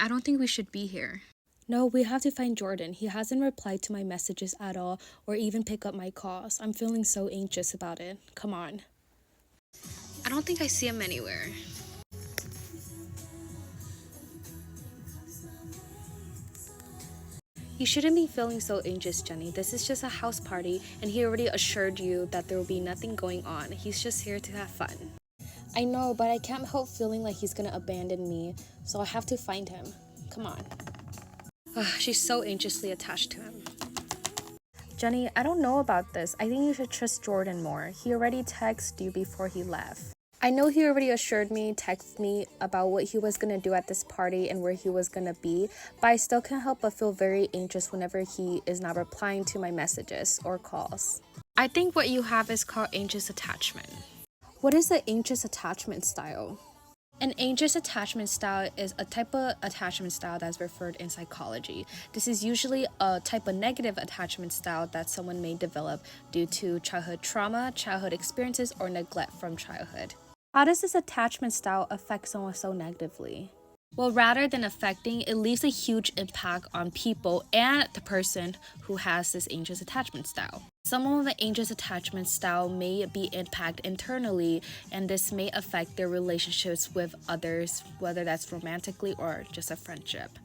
I don't think we should be here. No, we have to find Jordan. He hasn't replied to my messages at all or even pick up my calls. I'm feeling so anxious about it. Come on. I don't think I see him anywhere. You shouldn't be feeling so anxious, Jenny. This is just a house party, and he already assured you that there will be nothing going on. He's just here to have fun. I know, but I can't help feeling like he's gonna abandon me, so I have to find him. Come on. She's so anxiously attached to him. Jenny, I don't know about this. I think you should trust Jordan more. He already texted you before he left. I know he already assured me, texted me about what he was gonna do at this party and where he was gonna be, but I still can't help but feel very anxious whenever he is not replying to my messages or calls. I think what you have is called anxious attachment. What is the anxious attachment style? An anxious attachment style is a type of attachment style that's referred in psychology. This is usually a type of negative attachment style that someone may develop due to childhood trauma, childhood experiences, or neglect from childhood. How does this attachment style affect someone so negatively? Well, rather than affecting, it leaves a huge impact on people and the person who has this anxious attachment style. Someone with an anxious attachment style may be impacted internally, and this may affect their relationships with others, whether that's romantically or just a friendship.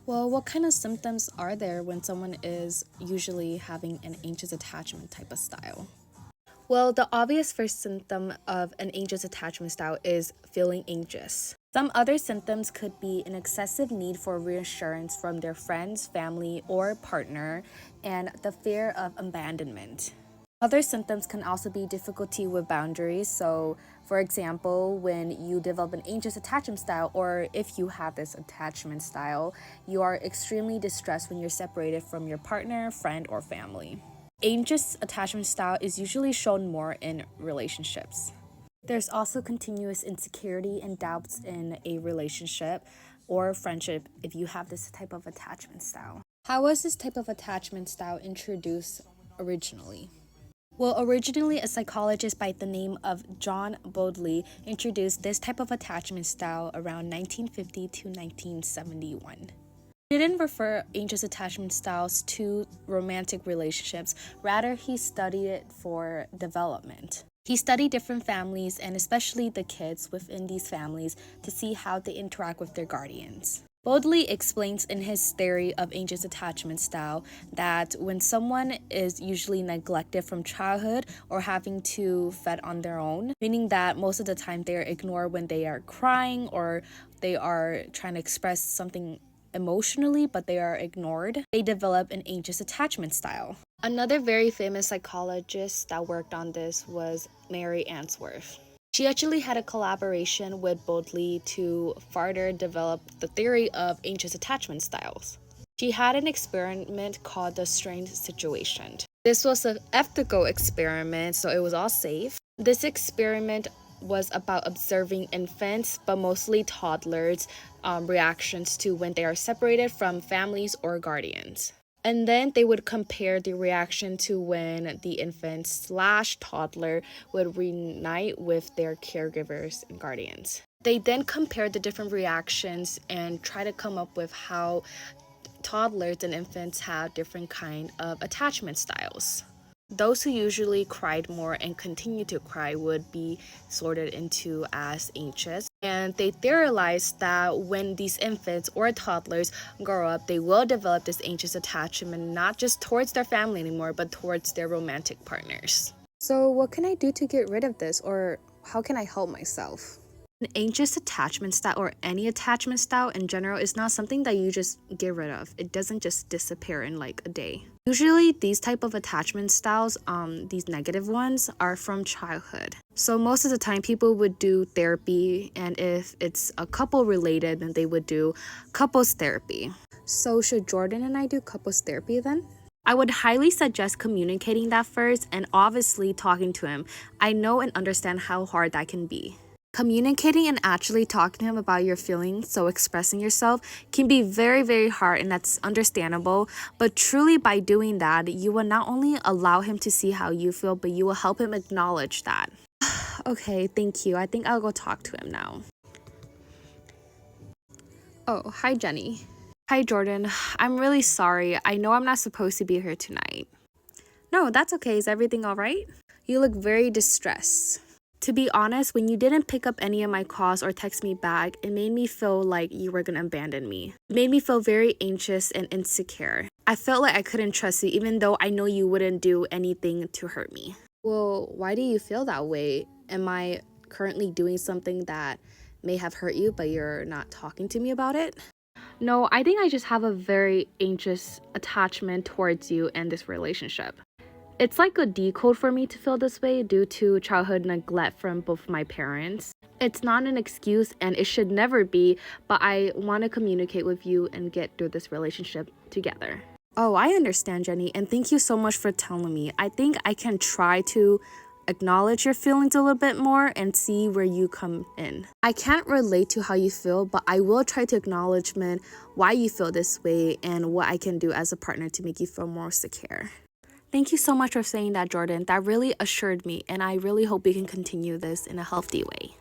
Well, what kind of symptoms are there when someone is usually having an anxious attachment type of style? Well, the obvious first symptom of an anxious attachment style is feeling anxious. Some other symptoms could be an excessive need for reassurance from their friends, family, or partner, and the fear of abandonment. Other symptoms can also be difficulty with boundaries. So, for example, when you develop an anxious attachment style, or if you have this attachment style, you are extremely distressed when you're separated from your partner, friend, or family. Anxious attachment style is usually shown more in relationships. There's also continuous insecurity and doubts in a relationship or friendship if you have this type of attachment style. How was this type of attachment style introduced originally? Well, originally a psychologist by the name of John Bowlby introduced this type of attachment style around 1950 to 1971. He didn't refer anxious attachment styles to romantic relationships, rather he studied it for development. He studied different families and especially the kids within these families to see how they interact with their guardians. Bowlby explains in his theory of anxious attachment style that when someone is usually neglected from childhood or having to fed on their own, meaning that most of the time they are ignored when they are crying or they are trying to express something emotionally but they are ignored, they develop an anxious attachment style. Another very famous psychologist that worked on this was Mary Ainsworth. She actually had a collaboration with Bowlby to further develop the theory of anxious attachment styles. She had an experiment called the Strange Situation. This was an ethical experiment, so it was all safe. This experiment was about observing infants, but mostly toddlers, reactions to when they are separated from families or guardians. And then they would compare the reaction to when the infant/toddler would reunite with their caregivers and guardians. They then compared the different reactions and try to come up with how toddlers and infants have different kind of attachment styles. Those who usually cried more and continue to cry would be sorted into as anxious. And they theorized that when these infants or toddlers grow up, they will develop this anxious attachment not just towards their family anymore, but towards their romantic partners. So what can I do to get rid of this, or how can I help myself? An anxious attachment style or any attachment style in general is not something that you just get rid of. It doesn't just disappear in like a day. Usually these type of attachment styles, these negative ones, are from childhood. So most of the time people would do therapy, and if it's a couple related, then they would do couples therapy. So should Jordan and I do couples therapy then? I would highly suggest communicating that first and obviously talking to him. I know and understand how hard that can be. Communicating and actually talking to him about your feelings, so expressing yourself, can be very, very hard, and that's understandable. But truly by doing that, you will not only allow him to see how you feel, but you will help him acknowledge that. Okay, thank you. I think I'll go talk to him now. Oh, hi, Jenny. Hi, Jordan. I'm really sorry. I know I'm not supposed to be here tonight. No, that's okay. Is everything all right? You look very distressed. To be honest, when you didn't pick up any of my calls or text me back, it made me feel like you were gonna abandon me. It made me feel very anxious and insecure. I felt like I couldn't trust you even though I know you wouldn't do anything to hurt me. Well, why do you feel that way? Am I currently doing something that may have hurt you, but you're not talking to me about it? No, I think I just have a very anxious attachment towards you and this relationship. It's like a decode for me to feel this way due to childhood neglect from both my parents. It's not an excuse and it should never be, but I want to communicate with you and get through this relationship together. Oh, I understand, Jenny, and thank you so much for telling me. I think I can try to acknowledge your feelings a little bit more and see where you come in. I can't relate to how you feel, but I will try to acknowledge why you feel this way and what I can do as a partner to make you feel more secure. Thank you so much for saying that, Jordan. That really assured me, and I really hope we can continue this in a healthy way.